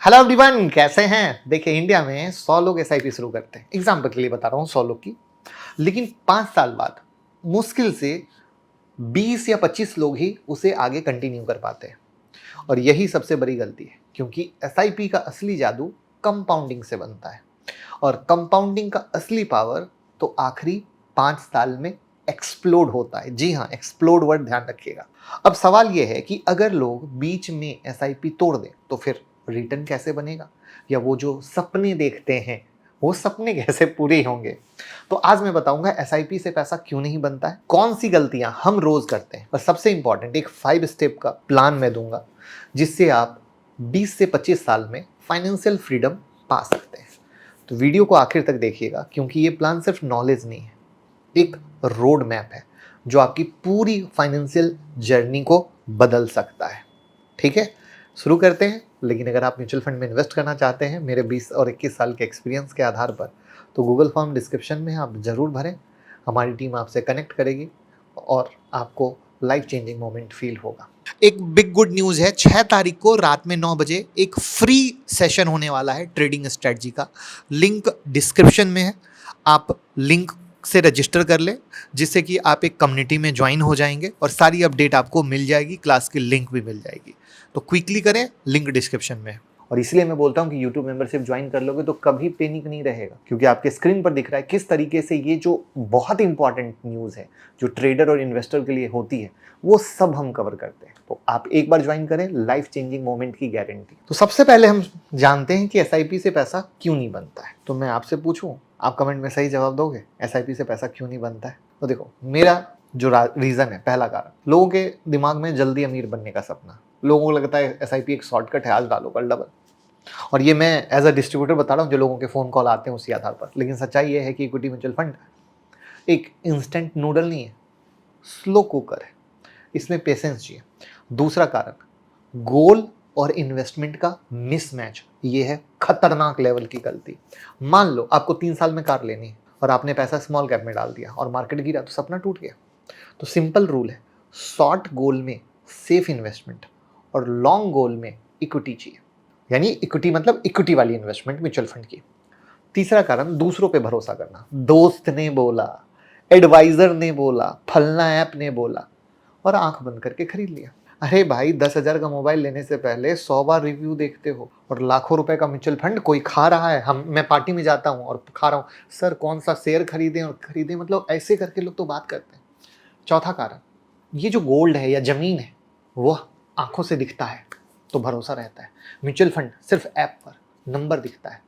Hello everyone, कैसे हैं? देखिए, इंडिया में 100 लोग एसआईपी शुरू करते हैं। एग्जाम्पल के लिए बता रहा हूँ 100 लोग की। लेकिन 5 साल बाद मुश्किल से 20 या 25 लोग ही उसे आगे कंटिन्यू कर पाते हैं। और यही सबसे बड़ी गलती है, क्योंकि एसआईपी का असली जादू कंपाउंडिंग से बनता है। और कंपाउंडिंग का असली पावर तो आखिरी 5 साल में एक्सप्लोड होता है। जी हाँ, एक्सप्लोड वर्ड ध्यान रखिएगा। अब सवाल यह है कि अगर लोग बीच में एसआईपी तोड़ दें तो फिर रिटर्न कैसे बनेगा, या वो जो सपने देखते हैं वो सपने कैसे पूरे होंगे। तो आज मैं बताऊंगा एसआईपी से पैसा क्यों नहीं बनता है, कौन सी गलतियां हम रोज करते हैं, और सबसे इंपॉर्टेंट एक 5 स्टेप का प्लान मैं दूंगा जिससे आप 20 से 25 साल में फाइनेंशियल फ्रीडम पा सकते हैं। तो वीडियो को आखिर तक देखिएगा, क्योंकि ये प्लान सिर्फ नॉलेज नहीं है, एक रोड मैप है जो आपकी पूरी फाइनेंशियल जर्नी को बदल सकता है। ठीक है, शुरू करते हैं। लेकिन अगर आप म्यूचुअल फंड में इन्वेस्ट करना चाहते हैं मेरे 20 और 21 साल के एक्सपीरियंस के आधार पर, तो गूगल फॉर्म डिस्क्रिप्शन में आप ज़रूर भरें। हमारी टीम आपसे कनेक्ट करेगी और आपको लाइफ चेंजिंग मोमेंट फील होगा। एक बिग गुड न्यूज़ है, 6 तारीख को रात में 9 बजे एक फ्री सेशन होने वाला है ट्रेडिंग स्ट्रेटजी का। लिंक डिस्क्रिप्शन में है, आप लिंक से रजिस्टर कर ले, जिससे कि आप एक कम्युनिटी में ज्वाइन हो जाएंगे और सारी अपडेट आपको मिल जाएगी, क्लास की लिंक भी मिल जाएगी। तो क्विकली करें, लिंक डिस्क्रिप्शन में है। और इसलिए मैं बोलता हूं कि YouTube मेंबरशिप ज्वाइन कर लोगे तो कभी पैनिक नहीं रहेगा, क्योंकि आपके स्क्रीन पर दिख रहा है किस तरीके से ये जो बहुत इंपॉर्टेंट न्यूज़ है जो ट्रेडर और इन्वेस्टर के लिए होती है वो सब हम कवर करते हैं। तो आप एक बार ज्वाइन करें, लाइफ चेंजिंग मोमेंट की गारंटी। तो सबसे पहले हम जानते हैं कि एसआईपी से पैसा क्यों नहीं बनता है। तो मैं आपसे पूछूं, आप कमेंट में सही जवाब दोगे, एसआईपी से पैसा क्यों नहीं बनता है? तो देखो, मेरा जो रीज़न है, पहला कारण, लोगों के दिमाग में जल्दी अमीर बनने का सपना। लोगों को लगता है एसआईपी एक शॉर्टकट है, आज डालो कल डबल। और ये मैं एज अ डिस्ट्रीब्यूटर बता रहा हूँ, जो लोगों के फ़ोन कॉल आते हैं उसी आधार पर। लेकिन सच्चाई ये है कि इक्विटी म्यूचुअल फंड एक इंस्टेंट नूडल नहीं है, स्लो कुकर है। इसमें पेशेंस चाहिए। दूसरा कारण, गोल और इन्वेस्टमेंट का मिसमैच। ये है खतरनाक लेवल की गलती। मान लो आपको 3 साल में कार लेनी है और आपने पैसा स्मॉल कैप में डाल दिया और मार्केट गिरा तो सपना टूट गया। तो सिंपल रूल है, शॉर्ट गोल में सेफ इन्वेस्टमेंट और लॉन्ग गोल में इक्विटी चाहिए। यानी इक्विटी मतलब इक्विटी वाली इन्वेस्टमेंट म्यूचुअल फंड की। तीसरा कारण, दूसरों पे भरोसा करना। दोस्त ने बोला, एडवाइजर ने बोला, फलना ऐप ने बोला और आंख बंद करके खरीद लिया। अरे भाई, 10,000 का मोबाइल लेने से पहले 100 बार रिव्यू देखते हो। और लाखों रुपए का म्यूचुअल फंड कोई खा रहा है, मैं पार्टी में जाता हूँ और खा रहा हूँ, सर कौन सा शेयर खरीदें और खरीदें, मतलब ऐसे करके लोग तो बात करते हैं। चौथा कारण, ये जो गोल्ड है या जमीन है वो आंखों से दिखता है तो भरोसा रहता है। म्यूचुअल फंड सिर्फ ऐप पर नंबर दिखता है,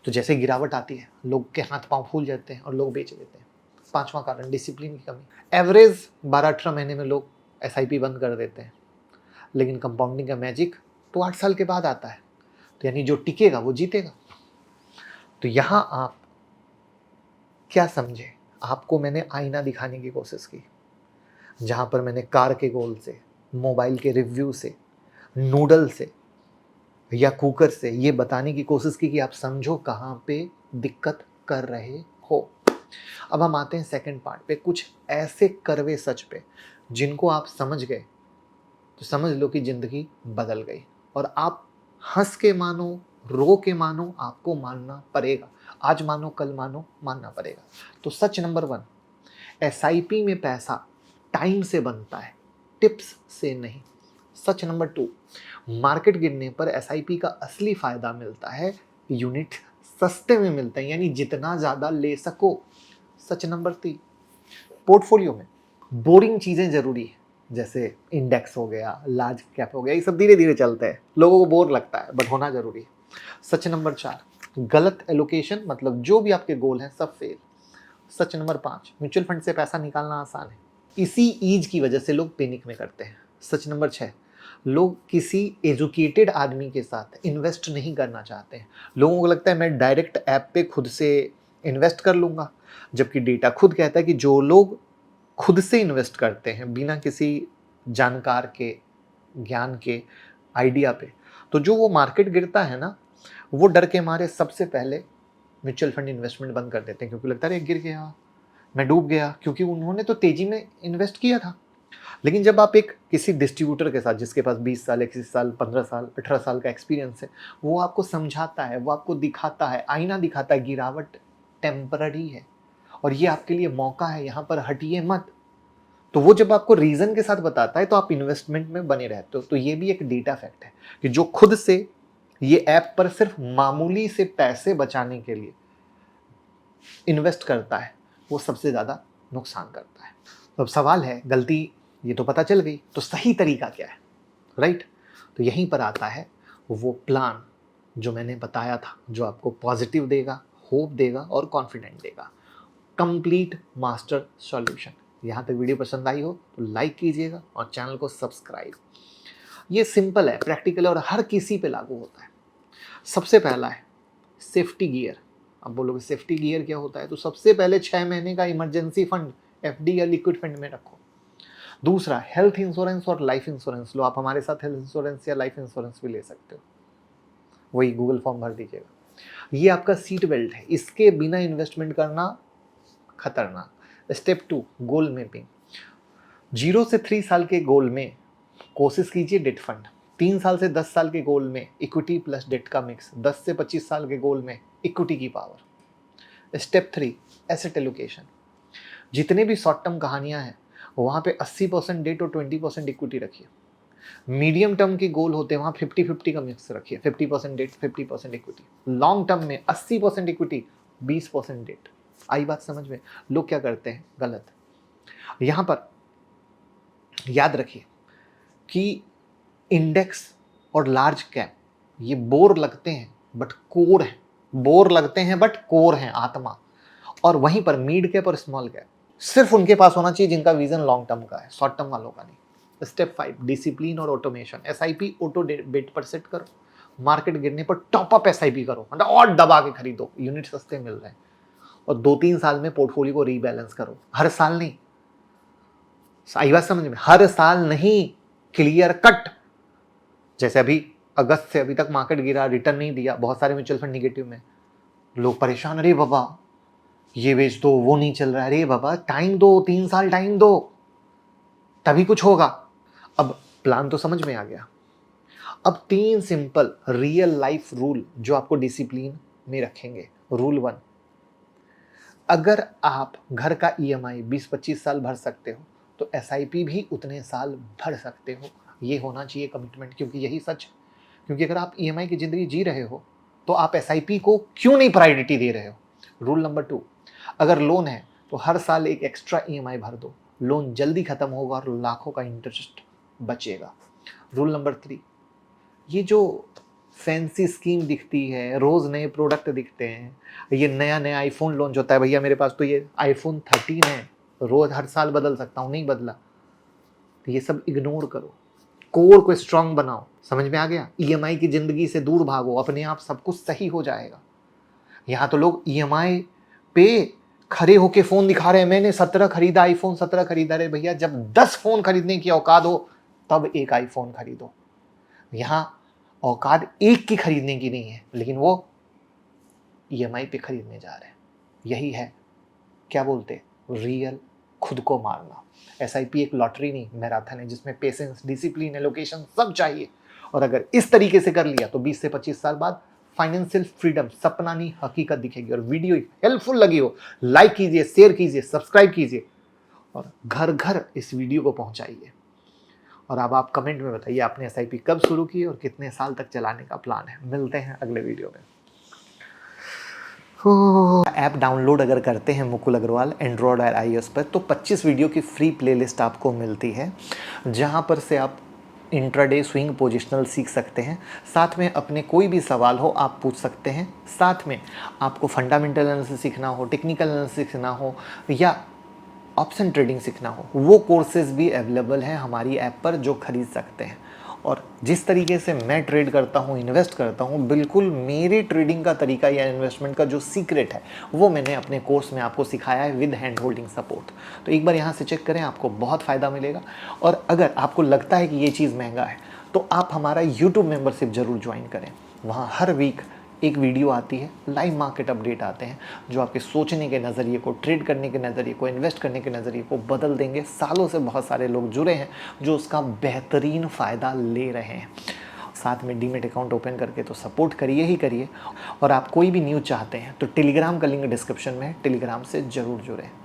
तो जैसे गिरावट आती है लोग के हाथ पांव फूल जाते हैं और लोग बेच देते हैं। पांचवा कारण, डिसिप्लिन की कमी। एवरेज 12-18 महीने में लोग एसआईपी बंद कर देते हैं, लेकिन कंपाउंडिंग का मैजिक तो 8 साल के बाद आता है। तो यानी जो टिकेगा वो जीतेगा। तो यहां आप क्या समझे, आपको मैंने आईना दिखाने की कोशिश की, जहां पर मैंने कार के गोल से, मोबाइल के रिव्यू से, नूडल से या कुकर से ये बताने की कोशिश की कि आप समझो कहाँ पे दिक्कत कर रहे हो। अब हम आते हैं सेकंड पार्ट पे, कुछ ऐसे करवे सच पे जिनको आप समझ गए तो समझ लो कि जिंदगी बदल गई। और आप हंस के मानो, रो के मानो, आपको मानना पड़ेगा। आज मानो कल मानो, मानना पड़ेगा। तो सच नंबर 1, एसआईपी में पैसा टाइम से बनता है, टिप्स से नहीं। सच नंबर 2, मार्केट गिरने पर एसआईपी का असली फायदा मिलता है, यूनिट सस्ते में मिलते हैं, यानी जितना ज्यादा ले सको। सच नंबर 3, पोर्टफोलियो में बोरिंग चीजें जरूरी है, जैसे इंडेक्स हो गया, लार्ज कैप हो गया, ये सब धीरे धीरे चलते हैं, लोगों को बोर लगता है बट होना जरूरी है। सच नंबर 4, गलत एलोकेशन मतलब जो भी आपके गोल हैं सब फेल। सच नंबर 5, म्यूचुअल फंड से पैसा निकालना आसान है, इसी ईज की वजह से लोग पैनिक में करते हैं। सच नंबर 6, लोग किसी एजुकेटेड आदमी के साथ इन्वेस्ट नहीं करना चाहते हैं। लोगों को लगता है मैं डायरेक्ट ऐप पे खुद से इन्वेस्ट कर लूँगा, जबकि डेटा खुद कहता है कि जो लोग खुद से इन्वेस्ट करते हैं बिना किसी जानकार के, ज्ञान के, आइडिया पे, तो जो वो मार्केट गिरता है ना, वो डर के मारे सबसे पहले म्यूचुअल फंड इन्वेस्टमेंट बंद कर देते हैं, क्योंकि लगता है गिर गया, मैं डूब गया, क्योंकि उन्होंने तो तेजी में इन्वेस्ट किया था। लेकिन जब आप एक किसी डिस्ट्रीब्यूटर के साथ जिसके पास 20 साल, 21 साल, 15 साल, 18 साल का एक्सपीरियंस है, वो आपको समझाता है, वो आपको दिखाता है, आईना दिखाता है, गिरावट टेम्पररी है और ये आपके लिए मौका है, यहाँ पर हटिए मत। तो वो जब आपको रीजन के साथ बताता है तो आप इन्वेस्टमेंट में बने रहते हो। तो ये भी एक डेटा फैक्ट है कि जो खुद से ये ऐप पर सिर्फ मामूली से पैसे बचाने के लिए इन्वेस्ट करता है, वो सबसे ज़्यादा नुकसान करता है। तो अब सवाल है, गलती ये तो पता चल गई, तो सही तरीका क्या है, राइट? तो यहीं पर आता है वो प्लान जो मैंने बताया था, जो आपको पॉजिटिव देगा, होप देगा और कॉन्फिडेंट देगा। Complete master solution. यहाँ तक वीडियो पसंद आई हो तो लाइक कीजिएगा और चैनल को सब्सक्राइब। ये सिंपल है, प्रैक्टिकल है और हर किसी पे लागू होता है। सबसे पहला है सेफ्टी गियर। अब बोलोगे सेफ्टी गियर क्या होता है? तो सबसे पहले 6 महीने का इमरजेंसी फंड एफडी या लिक्विड फंड में रखो। दूसरा हेल्थ इंश्योरेंस और लाइफ इंश्योरेंस लो। आप हमारे साथ हेल्थ इंश्योरेंस या लाइफ इंश्योरेंस भी ले सकते हो, वही गूगल फॉर्म भर दीजिएगा। ये आपका सीट बेल्ट है, इसके बिना इन्वेस्टमेंट करना खतरनाक। स्टेप 2 गोल मैपिंग। 0 से 3 साल के गोल में कोशिश कीजिए डेट फंड। 3 साल से 10 साल के गोल में इक्विटी प्लस डेट का मिक्स। 10 से 25 साल के गोल में इक्विटी की पावर। Step 3 asset allocation. जितने भी शॉर्ट टर्म कहानियां हैं वहाँ पे 80% डेट और 20% इक्विटी रखिए। मीडियम टर्म के गोल होते हैं वहाँ 50-50 का मिक्स रखिए, 50% डेट 50% इक्विटी। लॉन्ग टर्म में 80% इक्विटी 20% डेट। आई बात समझ में? लोग क्या करते हैं गलत। यहाँ पर याद रखिए कि इंडेक्स और लार्ज कैप ये बोर लगते हैं बट कोर हैं, बोर लगते हैं बट कोर हैं, आत्मा। और वहीं पर मिड कैप और स्मॉल कैप सिर्फ उनके पास होना चाहिए जिनका विजन लॉन्ग टर्म का है, शॉर्ट टर्म वालों का नहीं। स्टेप 5 डिसिप्लिन और ऑटोमेशन। एसआईपी ऑटो बेट पर सेट करो, मार्केट गिरने पर टॉप अप एसआईपी करो, मतलब और दबा के खरीदो, यूनिट सस्ते मिल रहे हैं। और 2-3 साल में पोर्टफोलियो को रीबैलेंस करो, हर साल नहीं। आई बात समझ में? हर साल नहीं, क्लियर कट। जैसे अभी अगस्त से अभी तक मार्केट गिरा, रिटर्न नहीं दिया, बहुत सारे म्यूचुअल फंड निगेटिव में, लोग परेशान, अरे बाबा ये बेच दो, वो नहीं चल रहा है। अरे बाबा टाइम दो, 3 साल टाइम दो, तभी कुछ होगा। अब प्लान तो समझ में आ गया। अब 3 सिंपल रियल लाइफ रूल जो आपको डिसिप्लिन में रखेंगे। रूल 1, अगर आप घर का ईएमआई 20-25 साल भर सकते हो तो एसआईपी भी उतने साल भर सकते हो। ये होना चाहिए कमिटमेंट, क्योंकि यही सच है। क्योंकि अगर आप ईएमआई की ज़िंदगी जी रहे हो तो आप एसआईपी को क्यों नहीं प्रायोरिटी दे रहे हो। रूल नंबर 2, अगर लोन है तो हर साल एक एक्स्ट्रा ईएमआई भर दो, लोन जल्दी खत्म होगा और लाखों का इंटरेस्ट बचेगा। रूल नंबर 3, ये जो फैंसी स्कीम दिखती है, रोज़ नए प्रोडक्ट दिखते हैं, ये नया नया आईफोन लॉन्च होता है, भैया मेरे पास तो ये आईफोन 13 है, रोज़ हर साल बदल सकता हूँ, नहीं बदला, तो ये सब इग्नोर करो, कोर को स्ट्रांग बनाओ। समझ में आ गया? ईएमआई की ज़िंदगी से दूर भागो, अपने आप सब कुछ सही हो जाएगा। यहाँ तो लोग ईएमआई पे खड़े होके फ़ोन दिखा रहे हैं, मैंने 17 खरीदा, आईफोन 17 खरीदा। रे भैया जब 10 फ़ोन खरीदने की औकात हो तब एक आईफोन खरीदो। यहाँ औकात एक की खरीदने की नहीं है, लेकिन वो ईएमआई पे खरीदने जा रहे हैं। यही है, क्या बोलते, रियल खुद को मारना। एसआईपी एक लॉटरी नहीं, मैराथन है जिसमें पेशेंस, डिसिप्लिन, एलोकेशन सब चाहिए। और अगर इस तरीके से कर लिया तो 20 से 25 साल बाद फाइनेंशियल फ्रीडम सपना नहीं हकीकत दिखेगी। और वीडियो हेल्पफुल लगी हो लाइक कीजिए, शेयर कीजिए, सब्सक्राइब कीजिए और घर घर इस वीडियो को पहुंचाइए। और अब आप कमेंट में बताइए आपने एसआईपी कब शुरू की और कितने साल तक चलाने का प्लान है। मिलते हैं अगले वीडियो में। ऐप डाउनलोड अगर करते हैं मुकुल अग्रवाल एंड्रॉयड और आईओएस पर तो 25 वीडियो की फ्री प्लेलिस्ट आपको मिलती है, जहां पर से आप इंट्राडे स्विंग पोजिशनल सीख सकते हैं। साथ में अपने कोई भी सवाल हो आप पूछ सकते हैं। साथ में आपको फंडामेंटल एनालिसिस सीखना हो, टेक्निकल एनालिसिस सीखना हो या ऑप्शन ट्रेडिंग सीखना हो, वो कोर्सेज भी अवेलेबल हैं हमारी ऐप पर जो खरीद सकते हैं। और जिस तरीके से मैं ट्रेड करता हूँ, इन्वेस्ट करता हूँ, बिल्कुल मेरे ट्रेडिंग का तरीका या इन्वेस्टमेंट का जो सीक्रेट है वो मैंने अपने कोर्स में आपको सिखाया है विद हैंड होल्डिंग सपोर्ट। तो एक बार यहाँ से चेक करें, आपको बहुत फ़ायदा मिलेगा। और अगर आपको लगता है कि ये चीज़ महंगा है तो आप हमारा यूट्यूब मेंबरशिप ज़रूर ज्वाइन करें। वहाँ हर वीक एक वीडियो आती है, लाइव मार्केट अपडेट आते हैं जो आपके सोचने के नज़रिए को, ट्रेड करने के नज़रिए को, इन्वेस्ट करने के नज़रिए को बदल देंगे। सालों से बहुत सारे लोग जुड़े हैं जो उसका बेहतरीन फ़ायदा ले रहे हैं। साथ में डीमेट अकाउंट ओपन करके तो सपोर्ट करिए ही करिए। और आप कोई भी न्यूज़ चाहते हैं तो टेलीग्राम का लिंक डिस्क्रिप्शन में है, टेलीग्राम से ज़रूर जुड़ें।